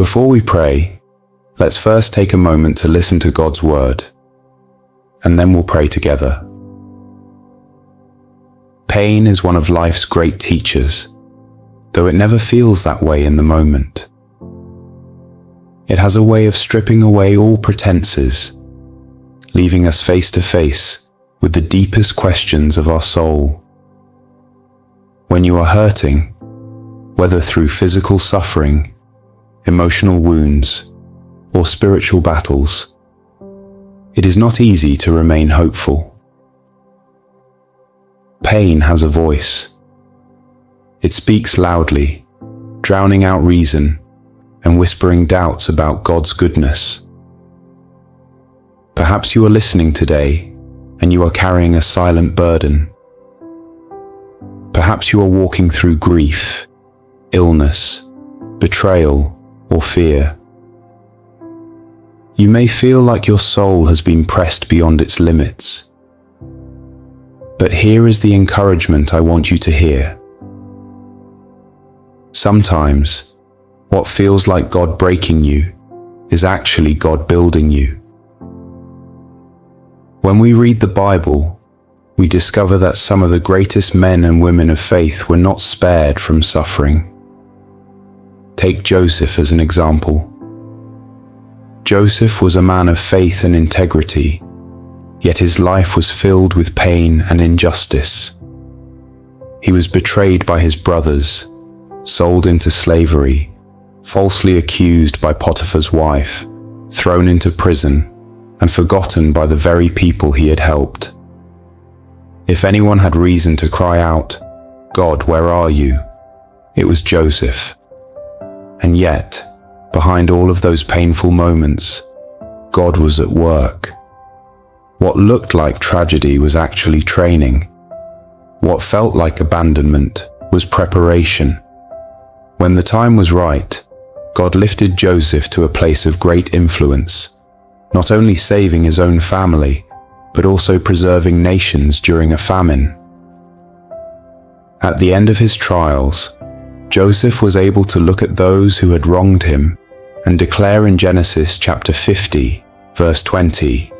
Before we pray, let's first take a moment to listen to God's word, and then we'll pray together. Pain is one of life's great teachers, though it never feels that way in the moment. It has a way of stripping away all pretenses, leaving us face to face with the deepest questions of our soul. When you are hurting, whether through physical suffering, emotional wounds, or spiritual battles, it is not easy to remain hopeful. Pain has a voice. It speaks loudly, drowning out reason and whispering doubts about God's goodness. Perhaps you are listening today and you are carrying a silent burden. Perhaps you are walking through grief, illness, betrayal, or fear. You may feel like your soul has been pressed beyond its limits. But here is the encouragement I want you to hear. Sometimes, what feels like God breaking you is actually God building you. When we read the Bible, we discover that some of the greatest men and women of faith were not spared from suffering. Take Joseph as an example. Joseph was a man of faith and integrity, yet his life was filled with pain and injustice. He was betrayed by his brothers, sold into slavery, falsely accused by Potiphar's wife, thrown into prison, and forgotten by the very people he had helped. If anyone had reason to cry out, "God, where are you?" it was Joseph. And yet, behind all of those painful moments, God was at work. What looked like tragedy was actually training. What felt like abandonment was preparation. When the time was right, God lifted Joseph to a place of great influence, not only saving his own family, but also preserving nations during a famine. At the end of his trials, Joseph was able to look at those who had wronged him and declare in Genesis chapter 50, verse 20,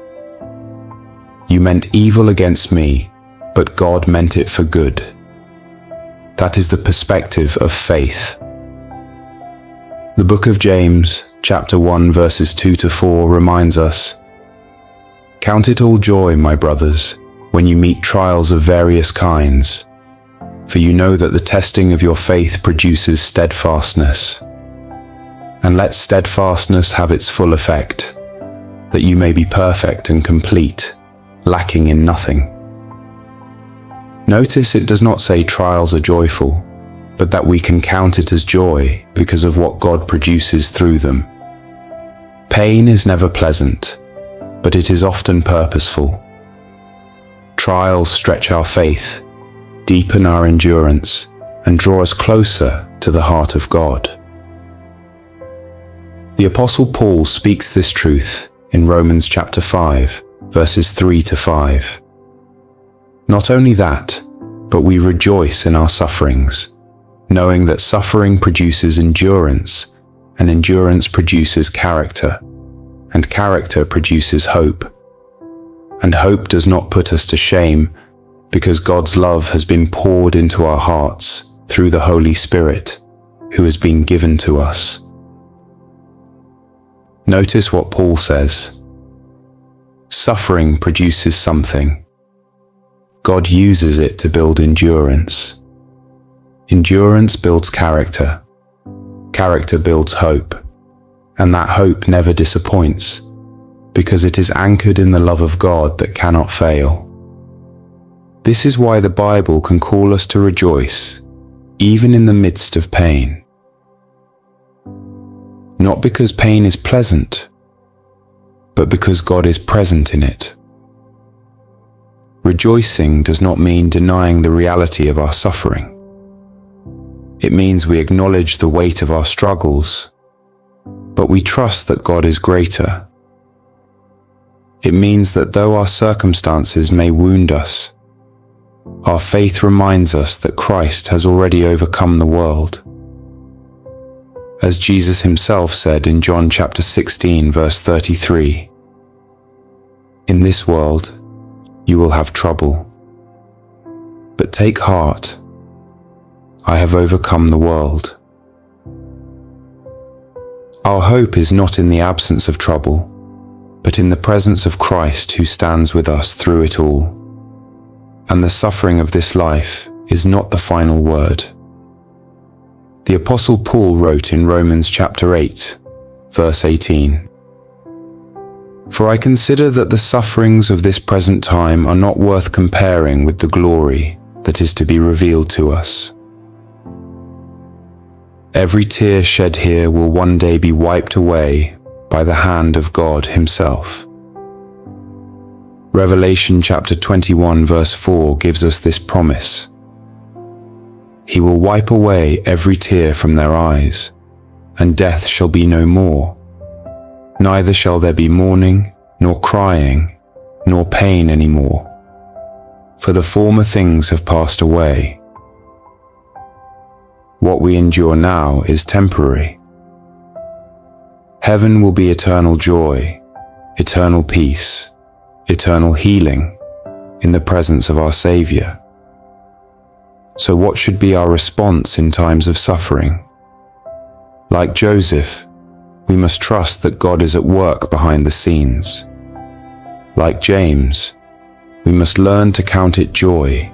"You meant evil against me, but God meant it for good." That is the perspective of faith. The book of James, chapter 1, verses 2 to 4 reminds us, "Count it all joy, my brothers, when you meet trials of various kinds, for you know that the testing of your faith produces steadfastness. And let steadfastness have its full effect, that you may be perfect and complete, lacking in nothing." Notice it does not say trials are joyful, but that we can count it as joy because of what God produces through them. Pain is never pleasant, but it is often purposeful. Trials stretch our faith, deepen our endurance, and draw us closer to the heart of God. The Apostle Paul speaks this truth in Romans chapter 5, verses 3 to 5. Not only that, but we rejoice in our sufferings, knowing that suffering produces endurance, and endurance produces character, and character produces hope. And hope does not put us to shame, because God's love has been poured into our hearts through the Holy Spirit, who has been given to us. Notice what Paul says. Suffering produces something. God uses it to build endurance. Endurance builds character. Character builds hope. And that hope never disappoints, because it is anchored in the love of God that cannot fail. This is why the Bible can call us to rejoice, even in the midst of pain. Not because pain is pleasant, but because God is present in it. Rejoicing does not mean denying the reality of our suffering. It means we acknowledge the weight of our struggles, but we trust that God is greater. It means that though our circumstances may wound us, our faith reminds us that Christ has already overcome the world. as Jesus himself said in John chapter 16, verse 33. In this world, you will have trouble. But take heart, I have overcome the world. Our hope is not in the absence of trouble, but in the presence of Christ who stands with us through it all. And the suffering of this life is not the final word. The Apostle Paul wrote in Romans chapter 8, verse 18, For I consider that the sufferings of this present time are not worth comparing with the glory that is to be revealed to us. Every tear shed here will one day be wiped away by the hand of God himself. Revelation chapter 21 verse 4 gives us this promise. He will wipe away every tear from their eyes, and death shall be no more. Neither shall there be mourning, nor crying, nor pain any more, for the former things have passed away. What we endure now is temporary. Heaven will be eternal joy, eternal peace, eternal healing in the presence of our Savior. So what should be our response in times of suffering? Like Joseph, we must trust that God is at work behind the scenes. Like James, we must learn to count it joy,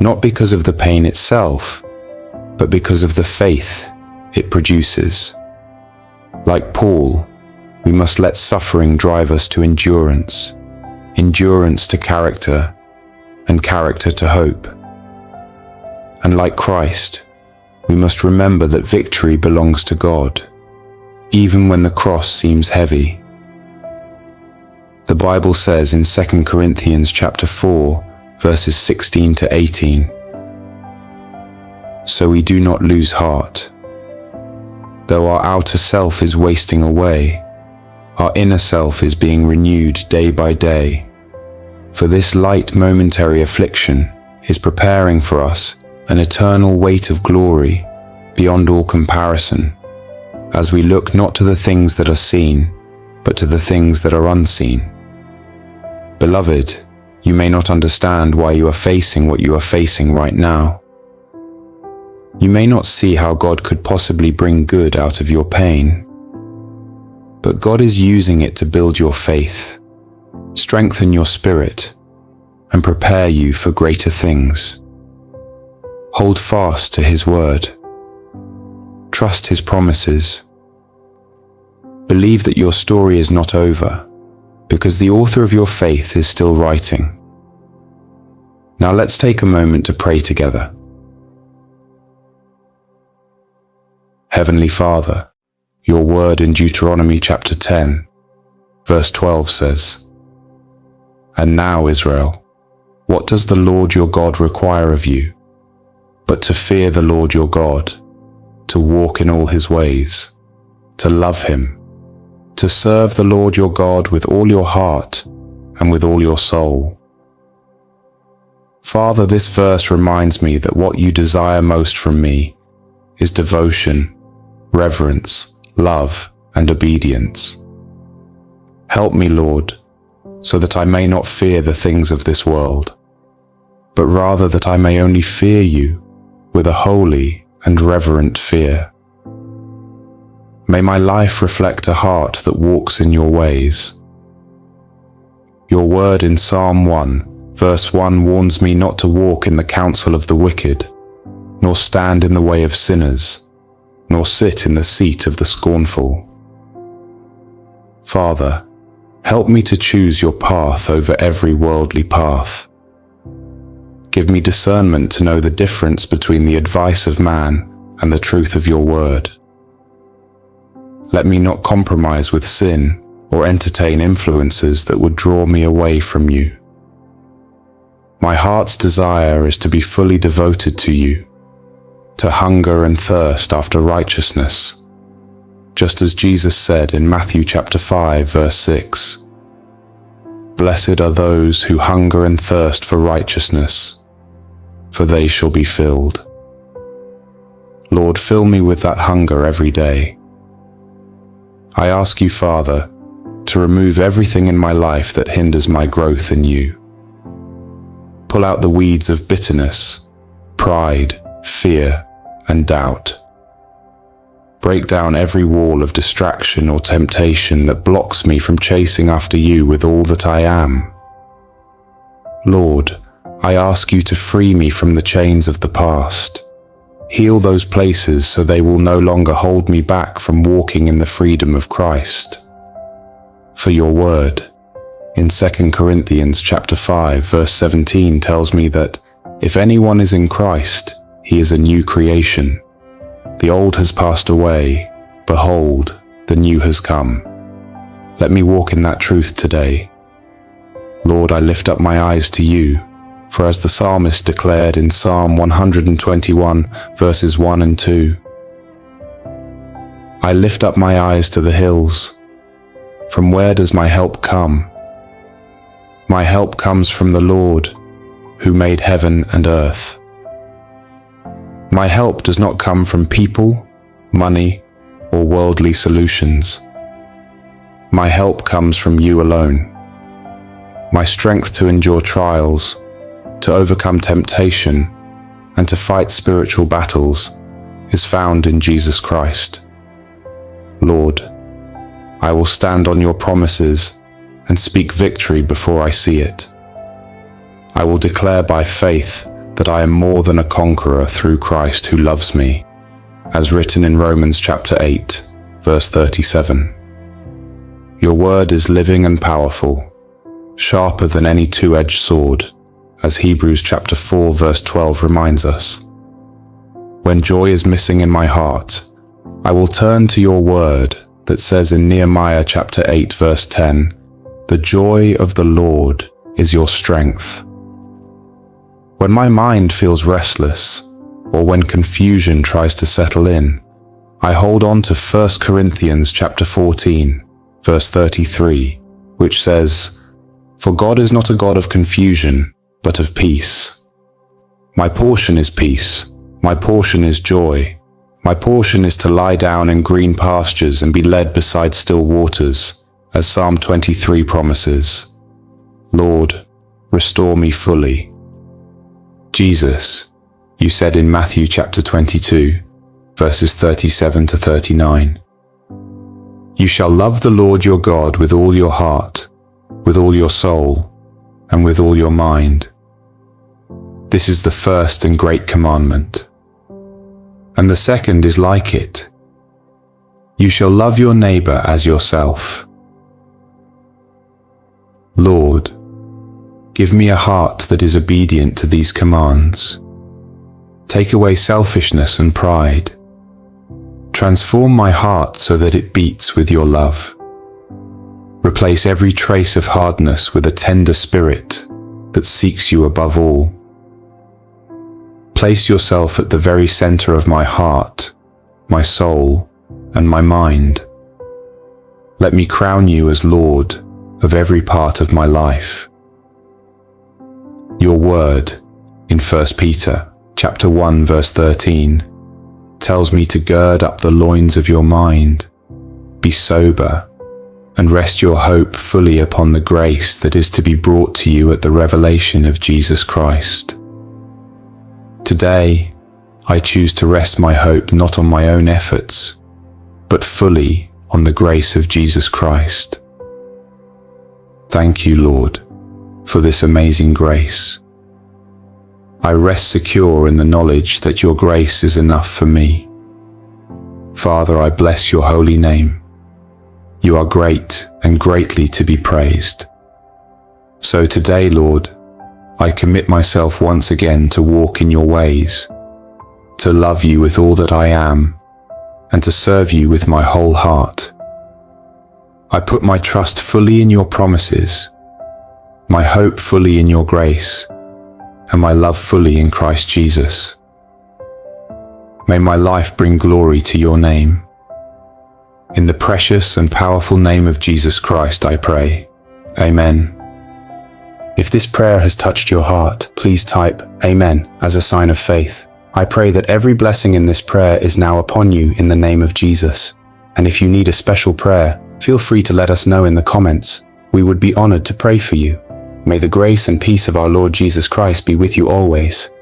not because of the pain itself, but because of the faith it produces. Like Paul, we must let suffering drive us to endurance, endurance to character, and character to hope. And like Christ, we must remember that victory belongs to God, even when the cross seems heavy. The Bible says in 2 Corinthians chapter 4, verses 16 to 18, So we do not lose heart. Though our outer self is wasting away, our inner self is being renewed day by day. For this light momentary affliction is preparing for us an eternal weight of glory beyond all comparison, as we look not to the things that are seen, but to the things that are unseen. Beloved, you may not understand why you are facing what you are facing right now. You may not see how God could possibly bring good out of your pain, but God is using it to build your faith, strengthen your spirit, and prepare you for greater things. Hold fast to His word. Trust His promises. Believe that your story is not over, because the author of your faith is still writing. Now let's take a moment to pray together. Heavenly Father, your word in Deuteronomy chapter 10, verse 12 says, And now, Israel, what does the Lord your God require of you, but to fear the Lord your God, to walk in all His ways, to love Him, to serve the Lord your God with all your heart and with all your soul. Father, this verse reminds me that what you desire most from me is devotion, reverence, love, and obedience. Help me, Lord, so that I may not fear the things of this world, but rather that I may only fear you with a holy and reverent fear. May my life reflect a heart that walks in your ways. Your word in Psalm 1, verse 1 warns me not to walk in the counsel of the wicked, nor stand in the way of sinners, nor sit in the seat of the scornful. Father, help me to choose your path over every worldly path. Give me discernment to know the difference between the advice of man and the truth of your word. Let me not compromise with sin or entertain influences that would draw me away from you. My heart's desire is to be fully devoted to you, to hunger and thirst after righteousness, just as Jesus said in Matthew chapter 5, verse 6, Blessed are those who hunger and thirst for righteousness, for they shall be filled. Lord, fill me with that hunger every day. I ask you, Father, to remove everything in my life that hinders my growth in you. Pull out the weeds of bitterness, pride, fear, and doubt. Break down every wall of distraction or temptation that blocks me from chasing after you with all that I am. Lord, I ask you to free me from the chains of the past. Heal those places so they will no longer hold me back from walking in the freedom of Christ. For your word, in 2 Corinthians chapter 5, verse 17 tells me that if anyone is in Christ, he is a new creation. The old has passed away, behold, the new has come. Let me walk in that truth today. Lord, I lift up my eyes to you, for as the psalmist declared in Psalm 121, verses 1 and 2, I lift up my eyes to the hills. From where does my help come? My help comes from the Lord, who made heaven and earth. My help does not come from people, money, or worldly solutions. My help comes from you alone. My strength to endure trials, to overcome temptation, and to fight spiritual battles is found in Jesus Christ. Lord, I will stand on your promises and speak victory before I see it. I will declare by faith that I am more than a conqueror through Christ who loves me, as written in Romans chapter 8, verse 37. Your word is living and powerful, sharper than any two-edged sword, as Hebrews chapter 4, verse 12 reminds us. When joy is missing in my heart, I will turn to your word that says in Nehemiah chapter 8, verse 10, the joy of the Lord is your strength. When my mind feels restless, or when confusion tries to settle in, I hold on to 1 Corinthians chapter 14, verse 33, which says, For God is not a God of confusion, but of peace. My portion is peace, my portion is joy, my portion is to lie down in green pastures and be led beside still waters, as Psalm 23 promises. Lord, restore me fully. Jesus, you said in Matthew chapter 22, verses 37 to 39, You shall love the Lord your God with all your heart, with all your soul, and with all your mind. This is the first and great commandment. And the second is like it. You shall love your neighbor as yourself. Lord, give me a heart that is obedient to these commands. Take away selfishness and pride. Transform my heart so that it beats with your love. Replace every trace of hardness with a tender spirit that seeks you above all. Place yourself at the very center of my heart, my soul, and my mind. Let me crown you as Lord of every part of my life. Your word in 1 Peter chapter 1 verse 13 tells me to gird up the loins of your mind, be sober, and rest your hope fully upon the grace that is to be brought to you at the revelation of Jesus Christ. Today, I choose to rest my hope not on my own efforts, but fully on the grace of Jesus Christ. Thank you, Lord, for this amazing grace. I rest secure in the knowledge that your grace is enough for me. Father, I bless your holy name. You are great and greatly to be praised. So today, Lord, I commit myself once again to walk in your ways, to love you with all that I am, and to serve you with my whole heart. I put my trust fully in your promises, my hope fully in your grace, and my love fully in Christ Jesus. May my life bring glory to your name. In the precious and powerful name of Jesus Christ, I pray. Amen. If this prayer has touched your heart, please type Amen as a sign of faith I pray that every blessing in this prayer is now upon you in the name of Jesus. And if you need a special prayer, feel free to let us know in the comments. We would be honored to pray for you. May the grace and peace of our Lord Jesus Christ be with you always.